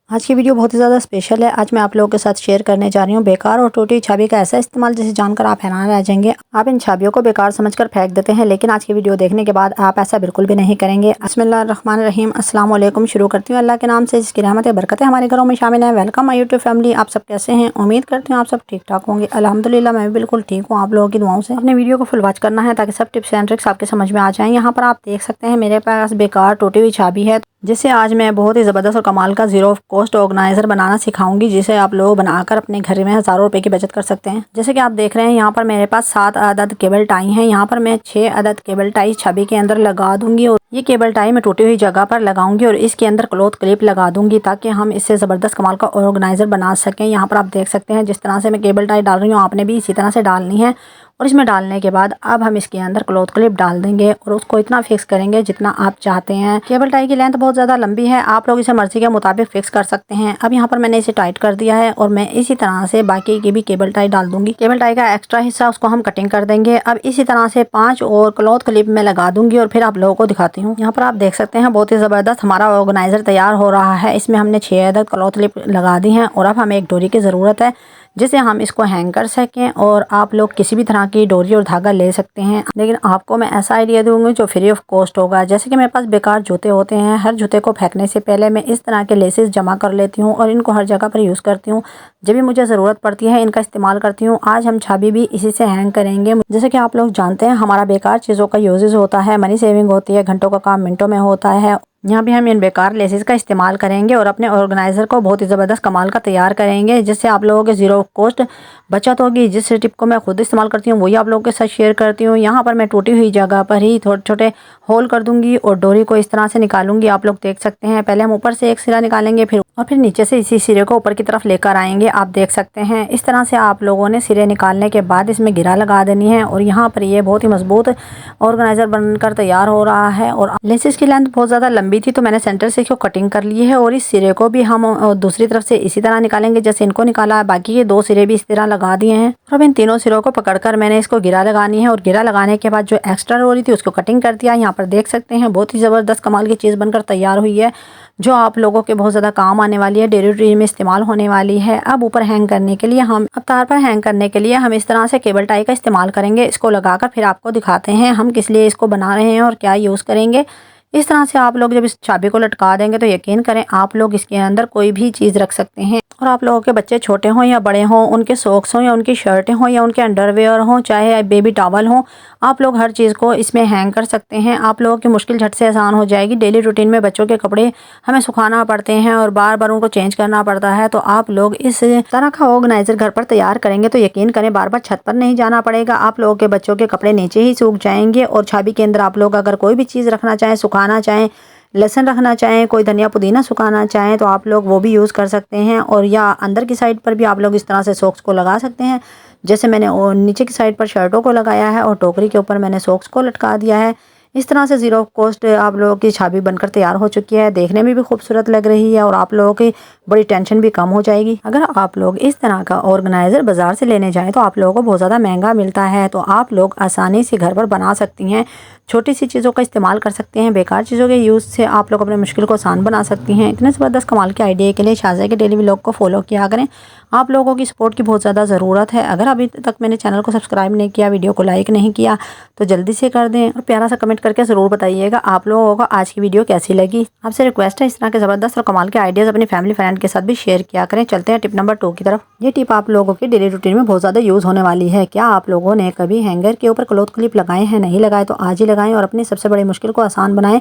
आज की वीडियो बहुत ही ज़्यादा स्पेशल है। आज मैं आप लोगों के साथ शेयर करने जा रही हूँ बेकार और टूटी चाबी का ऐसा इस्तेमाल जिसे जानकर आप हैरान रह जाएंगे। आप इन चाबियों को बेकार समझकर फेंक देते हैं, लेकिन आज की वीडियो देखने के बाद आप ऐसा बिल्कुल भी नहीं करेंगे। बिस्मिल्लाहिर्रहमानिर्रहीम, अस्सलाम वालेकुम। शुरू करती हूँ अल्लाह के नाम से जिसकी रहमत बरकतें हमारे घरों में शामिल है। Welcome my YouTube family. आप सब कैसे हैं? उम्मीद करती हूँ आप सब ठीक ठाक होंगे। अल्हम्दुलिल्लाह मैं भी बिल्कुल ठीक हूँ आप लोगों की दुआओं से। अपने वीडियो को फुल वॉच करना है ताकि सब टिप्स एंड ट्रिक्स आपके समझ में आ जाएँ। यहाँ पर आप देख सकते हैं मेरे पास बेकार टूटी हुई चाबी है, जिसे आज मैं बहुत ही ज़बरदस्त और कमाल का ज़ीरो कॉस्ट ऑर्गेनाइज़र बनाना सिखाऊंगी, जिसे आप लोग बनाकर अपने घर में हज़ारों रुपए की बचत कर सकते हैं। जैसे कि आप देख रहे हैं यहाँ पर मेरे पास 7 अदद केबल टाई हैं। यहाँ पर मैं 6 अदद केबल टाई चाबी के अंदर लगा दूंगी और ये केबल टाई मैं टूटी हुई जगह पर लगाऊंगी और इसके अंदर क्लॉथ क्लिप लगा दूंगी ताकि हम इससे ज़बरदस्त कमाल का ऑर्गेनाइज़र बना सकें। यहाँ पर आप देख सकते हैं जिस तरह से मैं केबल टाई डाल रही हूँ, आपने भी इसी तरह से डालनी है। और इसमें डालने के बाद अब हम इसके अंदर क्लॉथ क्लिप डाल देंगे और उसको इतना फिक्स करेंगे जितना आप चाहते हैं। केबल टाई की लेंथ बहुत ज़्यादा लंबी है, आप लोग इसे मर्जी के मुताबिक फिक्स कर सकते हैं। अब यहाँ पर मैंने इसे टाइट कर दिया है और मैं इसी तरह से बाकी की भी केबल टाई डाल दूंगी। केबल टाई का एक्स्ट्रा हिस्सा उसको हम कटिंग कर देंगे। अब इसी तरह से 5 और क्लॉथ क्लिप में लगा दूंगी और फिर आप लोगों को दिखाती हूँ। यहाँ पर आप देख सकते हैं बहुत ही ज़बरदस्त हमारा ऑर्गेनाइज़र तैयार हो रहा है। इसमें हमने 6 अदद क्लॉथ क्लिप लगा दी हैं और अब हमें एक डोरी की ज़रूरत है जिसे हम इसको हैंग कर सकें। और आप लोग किसी भी तरह की डोरी और धागा ले सकते हैं, लेकिन आपको मैं ऐसा आइडिया दूंगी जो फ्री ऑफ कॉस्ट होगा। जैसे कि मेरे पास बेकार जूते होते हैं, हर जूते को फेंकने से पहले मैं इस तरह के लेसेस जमा कर लेती हूँ और इनको हर जगह पर यूज़ करती हूँ। जब भी मुझे ज़रूरत पड़ती है इनका इस्तेमाल करती हूँ। आज हम चाबी भी इसी से हैंग करेंगे। जैसे कि आप लोग जानते हैं हमारा बेकार चीज़ों का यूजेज होता है, मनी सेविंग होती है, घंटों का काम मिनटों में होता है। यहाँ भी हम इन बेकार लेसेस का इस्तेमाल करेंगे और अपने ऑर्गेनाइज़र को बहुत ही ज़बरदस्त कमाल का तैयार करेंगे, जिससे आप लोगों के ज़ीरो कॉस्ट बचत होगी। जिस टिप को मैं खुद इस्तेमाल करती हूँ वही आप लोगों के साथ शेयर करती हूँ। यहाँ पर मैं टूटी हुई जगह पर ही छोटे छोटे होल कर दूंगी और डोरी को इस तरह से निकालूंगी। आप लोग देख सकते हैं पहले हम ऊपर से एक सिरा निकालेंगे फिर नीचे से इसी सिरे को ऊपर की तरफ लेकर आएंगे। आप देख सकते हैं इस तरह से आप लोगों ने सिरे निकालने के बाद इसमें गिरा लगा देनी है और यहाँ पर ये बहुत ही मजबूत ऑर्गेनाइज़र बनकर तैयार हो रहा है। और लेसेस की लेंथ बहुत ज़्यादा लंबी थी तो मैंने सेंटर से इसको कटिंग कर ली है और इस सिरे को भी हम दूसरी तरफ से इसी तरह निकालेंगे जैसे इनको निकाला है। बाकी ये 2 सिरे भी इस तरह लगा दिए हैं। अब इन तीनों सिरों को पकड़कर मैंने इसको गिरा लगानी है और गिरा लगाने के बाद जो एक्स्ट्रा हो रही थी उसको कटिंग कर दिया। यहाँ पर देख सकते हैं बहुत ही ज़बरदस्त कमाल की चीज़ बनकर तैयार हुई है, जो आप लोगों के बहुत ज़्यादा काम आने वाली है, डेली रूटीन में इस्तेमाल होने वाली है। अब ऊपर हैंग करने के लिए हम तार पर हैंग करने के लिए हम इस तरह से केबल टाई का इस्तेमाल करेंगे। इसको लगाकर फिर आपको दिखाते हैं हम किस लिए इसको बना रहे हैं और क्या यूज़ करेंगे। इस तरह से आप लोग जब इस चाबी को लटका देंगे तो यकीन करें आप लोग इसके अंदर कोई भी चीज़ रख सकते हैं। और आप लोगों के बच्चे छोटे हों या बड़े हों, उनके सॉक्स हों या उनकी शर्टें हों या उनके अंडरवेयर हों, चाहे बेबी टॉवल हों, आप लोग हर चीज़ को इसमें हैंग कर सकते हैं। आप लोगों की मुश्किल झट से आसान हो जाएगी। डेली रूटीन में बच्चों के कपड़े हमें सुखाना पड़ते हैं और बार बार उनको चेंज करना पड़ता है, तो आप लोग इस तरह का ऑर्गेनाइज़र घर पर तैयार करेंगे तो यकीन करें बार बार छत पर नहीं जाना पड़ेगा। आप लोगों के बच्चों के कपड़े नीचे ही सूख जाएंगे और चाबी के अंदर आप लोग अगर कोई भी चीज़ रखना चाहें, सुखाना चाहें, लहसुन रखना चाहें, कोई धनिया पुदीना सुखाना चाहें तो आप लोग वो भी यूज़ कर सकते हैं। और या अंदर की साइड पर भी आप लोग इस तरह से सॉक्स को लगा सकते हैं, जैसे मैंने नीचे की साइड पर शर्टों को लगाया है और टोकरी के ऊपर मैंने सॉक्स को लटका दिया है। इस तरह से ज़ीरो कॉस्ट आप लोगों की चाबी बनकर तैयार हो चुकी है। देखने में भी खूबसूरत लग रही है और आप लोगों की बड़ी टेंशन भी कम हो जाएगी। अगर आप लोग इस तरह का ऑर्गेनाइज़र बाज़ार से लेने जाएं तो आप लोगों को बहुत ज़्यादा महंगा मिलता है, तो आप लोग आसानी से घर पर बना सकती हैं। छोटी सी चीज़ों का इस्तेमाल कर सकते हैं। बेकार चीज़ों के यूज़ से आप लोग अपने मुश्किल को आसान बना सकती हैं। इतने ज़बरदस्त कमाल के आइडिया के लिए शाज़ा के डेली व्लॉग को फॉलो किया करें। आप लोगों की सपोर्ट की बहुत ज़्यादा ज़रूरत है। अगर अभी तक मैंने चैनल को सब्सक्राइब नहीं किया, वीडियो को लाइक नहीं किया तो जल्दी से कर दें और प्यारा सा कमेंट करके ज़रूर बताइएगा आप लोगों को आज की वीडियो कैसी लगी। आपसे रिक्वेस्ट है इस तरह के ज़बरदस्त और कमाल के आइडियाज़ अपनी फैमिली फ्रेंड के साथ भी शेयर किया करें। चलते हैं टिप नंबर 2 की तरफ। ये टिप आप लोगों की डेली रूटीन में बहुत ज़्यादा यूज़ होने वाली है। क्या आप लोगों ने कभी हैंगर के ऊपर क्लॉथ क्लिप लगाए हैं? नहीं लगाए तो आज ही लगाएं और अपनी सबसे बड़ी मुश्किल को आसान बनाएं।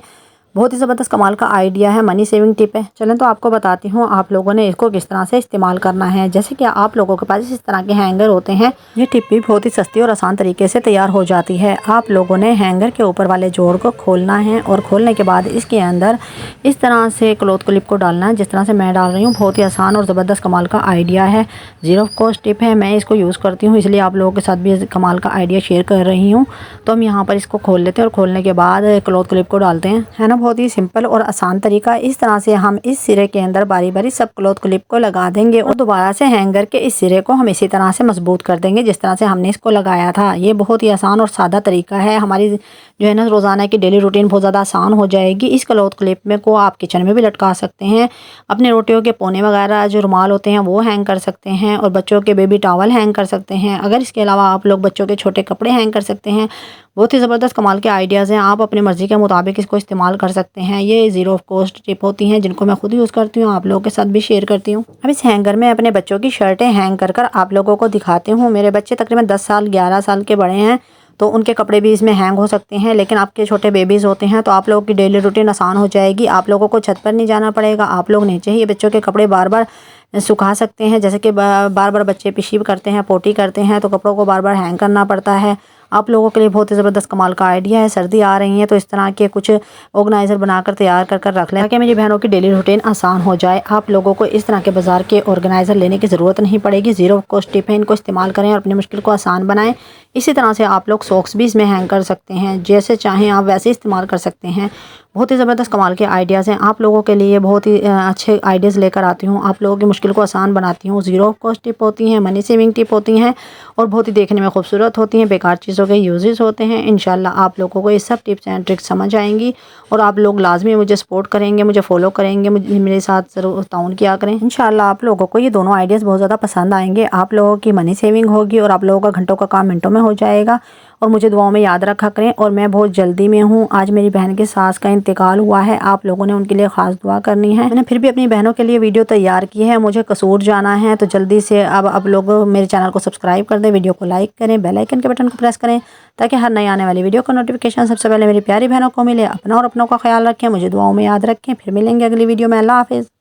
बहुत ही ज़बरदस्त कमाल का आइडिया है, मनी सेविंग टिप है। चलें तो आपको बताती हूँ आप लोगों ने इसको किस तरह से इस्तेमाल करना है। जैसे कि आप लोगों के पास इस तरह के हैंगर होते हैं, ये टिप भी बहुत ही सस्ती और आसान तरीके से तैयार हो जाती है। आप लोगों ने हैंगर के ऊपर वाले जोड़ को खोलना है और खोलने के बाद इसके अंदर इस तरह से क्लॉथ क्लिप को डालना है, जिस तरह से मैं डाल रही हूँ। बहुत ही आसान और ज़बरदस्त कमाल का आइडिया है, ज़ीरो कॉस्ट टिप है। मैं इसको यूज़ करती हूँ इसलिए आप लोगों के साथ भी कमाल का आइडिया शेयर कर रही हूँ। तो हम यहाँ पर इसको खोल लेते हैं और खोलने के बाद क्लॉथ क्लिप को डालते हैं, है ना। बहुत ही सिंपल और आसान तरीका। इस तरह से हम इस सिरे के अंदर बारी बारी सब क्लॉथ क्लिप को लगा देंगे और दोबारा से हैंगर के इस सिरे को हम इसी तरह से मजबूत कर देंगे जिस तरह से हमने इसको लगाया था। ये बहुत ही आसान और सादा तरीका है हमारी जो है ना रोज़ाना की डेली रूटीन बहुत ज़्यादा आसान हो जाएगी। इस क्लॉथ क्लिप में को आप किचन में भी लटका सकते हैं। अपने रोटियों के पोने वगैरह जो रुमाल होते हैं वो हैंग कर सकते हैं और बच्चों के बेबी टॉवल हैंग कर सकते हैं। अगर इसके अलावा आप लोग बच्चों के छोटे कपड़े हैंग कर सकते हैं। बहुत ही ज़बरदस्त कमाल के आइडियाज़ हैं। आप अपनी मर्ज़ी के मुताबिक इसको इस्तेमाल कर सकते हैं। ये ज़ीरो कॉस्ट टिप होती हैं जिनको मैं खुद यूज़ करती हूँ, आप लोगों के साथ भी शेयर करती हूँ। अब इस हैंगर में अपने बच्चों की शर्टें हैंग कर आप लोगों को दिखाती हूँ। मेरे बच्चे तकरीबन 10 साल 11 साल के बड़े हैं, तो उनके कपड़े भी इसमें हैंग हो सकते हैं। लेकिन आपके छोटे बेबीज़ होते हैं तो आप लोगों की डेली रूटीन आसान हो जाएगी। आप लोगों को छत पर नहीं जाना पड़ेगा। आप लोग नीचे ही बच्चों के कपड़े बार बार सुखा सकते हैं। जैसे कि बार बार बच्चे पेशाब करते हैं, पोटी करते हैं, तो कपड़ों को बार बार हैंग करना पड़ता है। आप लोगों के लिए बहुत ही ज़बरदस्त कमाल का आइडिया है। सर्दी आ रही है तो इस तरह के कुछ ऑर्गेनाइज़र बनाकर तैयार कर रख लें ताकि मेरी बहनों की डेली रूटीन आसान हो जाए। आप लोगों को इस तरह के बाज़ार के ऑर्गेनाइज़र लेने की ज़रूरत नहीं पड़ेगी। ज़ीरो कॉस्ट टिप है, इनको इस्तेमाल करें और अपनी मुश्किल को आसान बनाएं। इसी तरह से आप लोग सॉक्स भी इसमें हैंग कर सकते हैं, जैसे चाहें आप वैसे इस्तेमाल कर सकते हैं। बहुत ही ज़बरदस्त कमाल के आइडियाज़ हैं। आप लोगों के लिए बहुत ही अच्छे आइडियाज़ लेकर आती हूँ। आप लोगों की मुश्किल को आसान बनाती हूँ। ज़ीरो कॉस्ट टिप होती हैं, मनी सेविंग टिप होती हैं और बहुत ही देखने में खूबसूरत होती हैं। बेकार चीज़ों के यूजेस होते हैं। इंशाल्लाह आप लोगों को ये सब टिप्स एंड ट्रिक्स समझ आएंगी और आप लोग लाजमी मुझे सपोर्ट करेंगे, मुझे फॉलो करेंगे, मुझे मेरे साथ ज़रूर ताउन किया करें। इंशाल्लाह आप लोगों को ये दोनों आइडियाज़ बहुत ज़्यादा पसंद आएंगे। आप लोगों की मनी सेविंग होगी और आप लोगों का घंटों का काम मिनटों में हो जाएगा। और मुझे दुआओं में याद रखा करें। और मैं बहुत जल्दी में हूँ। आज मेरी बहन के सास का इंतकाल हुआ है। आप लोगों ने उनके लिए ख़ास दुआ करनी है। मैंने फिर भी अपनी बहनों के लिए वीडियो तैयार की है। मुझे कसूर जाना है तो जल्दी से अब लोग मेरे चैनल को सब्सक्राइब कर दें, वीडियो को लाइक करें, बेल आइकन के बटन को प्रेस करें ताकि हर नई आने वाली वीडियो का नोटिफिकेशन सबसे पहले मेरी प्यारी बहनों को मिले। अपना और अपनों का ख्याल रखें, मुझे दुआओं में याद रखें। फिर मिलेंगे अगली वीडियो में। अल्लाह हाफिज़।